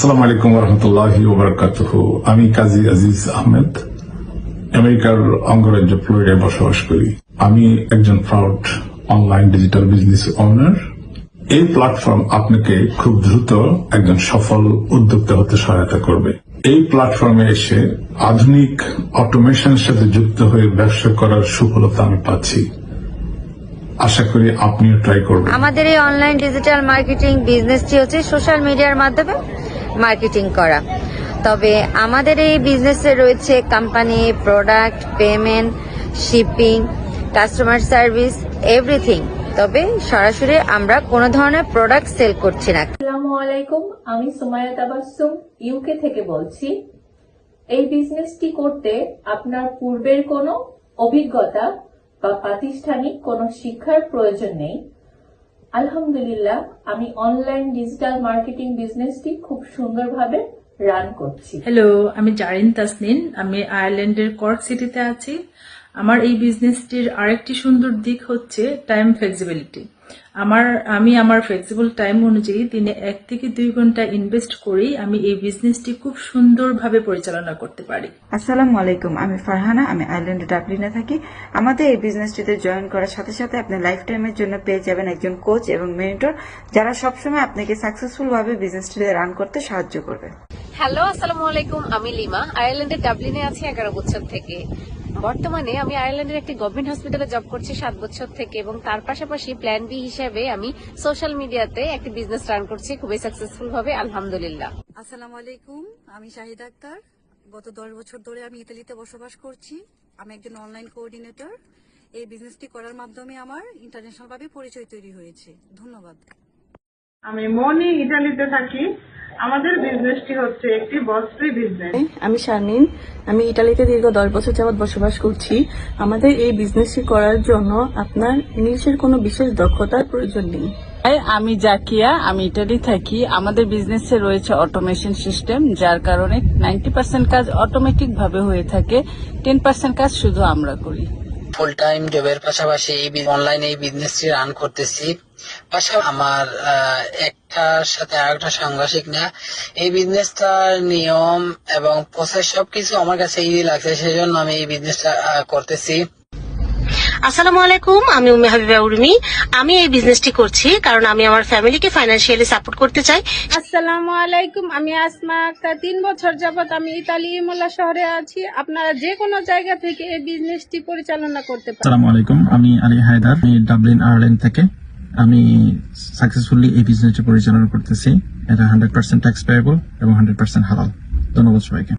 আসসালামু আলাইকুম ওয়া রাহমাতুল্লাহি ওয়া বারাকাতুহু। আমি কাজী আজিজ আহমেদ, আমেরিকার অঙ্গরাজ্য ফ্লোরিডায় বসবাস করি। আমি একজন proud online digital business owner. এই প্ল্যাটফর্ম আপনাকে খুব দ্রুত একজন সফল উদ্যোক্তা হতে সহায়তা করবে। এই প্ল্যাটফর্মে এসে আধুনিক অটোমেশনের সাথে যুক্ত হয়ে ব্যবসা করার সুফলতা আমি পাচ্ছি। আশা করি আপনিও ট্রাই করবেন। আমাদের এই অনলাইন ডিজিটাল মার্কেটিং বিজনেসটি হচ্ছে সোশ্যাল মিডিয়ার মাধ্যমে মার্কেটিং করা। তবে আমাদের এই বিজনেসে রয়েছে company, product, payment, shipping, customer service, everything. তবে সরাসরি আমরা কোনো ধরনের প্রোডাক্ট সেল করছি না। আসসালামু আলাইকুম, আমি সুমাইয়া তাবাসসুম ইউকে থেকে বলছি। এই বিজনেসটি করতে আপনার পূর্বের কোনো অভিজ্ঞতা বা প্রাতিষ্ঠানিক কোনো শিক্ষার প্রয়োজন নেই। আলহামদুলিল্লাহ, আমি অনলাইন ডিজিটাল মার্কেটিং বিজনেসটি খুব সুন্দরভাবে রান করছি। হ্যালো, আমি জারিন তাসনিন। আমি আয়ারল্যান্ডের কর্ক সিটিতে আছি। আমার এই বিজনেসটির আরেকটি সুন্দর দিক হচ্ছে টাইম ফ্লেক্সিবিলিটি। আমি আমার ফ্লেক্সিবল টাইম অনুযায়ী দিনে 1 থেকে 2 ঘন্টা ইনভেস্ট করেই আমি এই বিজনেসটি খুব সুন্দরভাবে পরিচালনা করতে পারি। আসসালামু আলাইকুম, আমি ফারহানা। আমি আয়ারল্যান্ডে ডাবলিনে থাকি। আমাদের এই বিজনেসটিতে জয়েন করার সাথে সাথে আপনি লাইফ টাইমের জন্য পেয়ে যাবেন একজন কোচ এবং মেন্টর, যারা সবসময় আপনাকে সাকসেসফুল ভাবে বিজনেসটিতে রান করতে সাহায্য করবে। হ্যালো, আসসালামু আলাইকুম। আমি লিমা, আয়ারল্যান্ডের ডাবলিনে আছি 11 বছর থেকে। বর্তমানে আমি আয়ারল্যান্ডের একটি গভর্নমেন্ট হসপিটালে জব করছি 7 বছর থেকে, এবং তার পাশাপাশি প্ল্যান বি হিসেবে আমি সোশ্যাল মিডিয়াতে একটি বিজনেস রান করছি খুবই সাকসেসফুল ভাবে, আলহামদুলিল্লাহ। আসসালামু আলাইকুম, আমি শাহিদ আক্তার। গত 10 বছর ধরে আমি ইতালিতে বসবাস করছি। আমি একজন অনলাইন কোঅর্ডিনেটর। এই বিজনেসটি করার মাধ্যমে আমার ইন্টারন্যাশনাল ভাবে পরিচয় তৈরি হয়েছে। ধন্যবাদ। আমি মনি, ইতালিতে থাকি। আমাদের বিজনেসটি হচ্ছে একটি বস ফ্রি বিজনেস। আমি শারমিন, আমি ইতালিতে দীর্ঘ 10 বছর যাবৎ বসবাস করছি। আমাদের এই বিজনেসটি করার জন্য আপনার ইংলিশের কোনো বিশেষ দক্ষতার প্রয়োজন নেই। আমি জাকিয়া, আমি ইটালি থাকি। আমাদের বিজনেসে রয়েছে অটোমেশন সিস্টেম, যার কারণে 90% কাজ অটোমেটিক ভাবে হয়ে থাকে, 10% কাজ শুধু আমরা করি। ফুল টাইম জবের পাশাপাশি অনলাইন এই বিজনেসটি রান করতেছি। পাশাপাশি আমার একটার সাথে আরেকটা সাংঘর্ষিক না। এই বিজনেসটার নিয়ম এবং প্রসেস সবকিছু আমার কাছে ইজি লাগছে, সেজন্য আমি এই বিজনেসটা করতেছি। আসসালামু আলাইকুম, আমি উম্মে হাবিবা উর্মি। আমি এই বিজনেসটি করছি কারণ আমি আমার ফ্যামিলিকে ফাইন্যান্সিয়ালি সাপোর্ট করতে চাই। আসসালামু আলাইকুম, আমি আসমা আক্তার। 3 বছর যাবত আমি ইতালি ইমোলা শহরে আছি। আপনারা যে কোনো জায়গা থেকে এই বিজনেসটি পরিচালনা করতে পারেন। আসসালামু আলাইকুম, আমি আলী হায়দার। আমি ডাবলিন আয়ারল্যান্ড থেকে। আমি সাকসেসফুলি এই বিজনেসটি পরিচালনা করতেছি। এটা 100% ট্যাক্স পেয়েবল এবং 100% হালাল। ধন্যবাদ সবাইকে।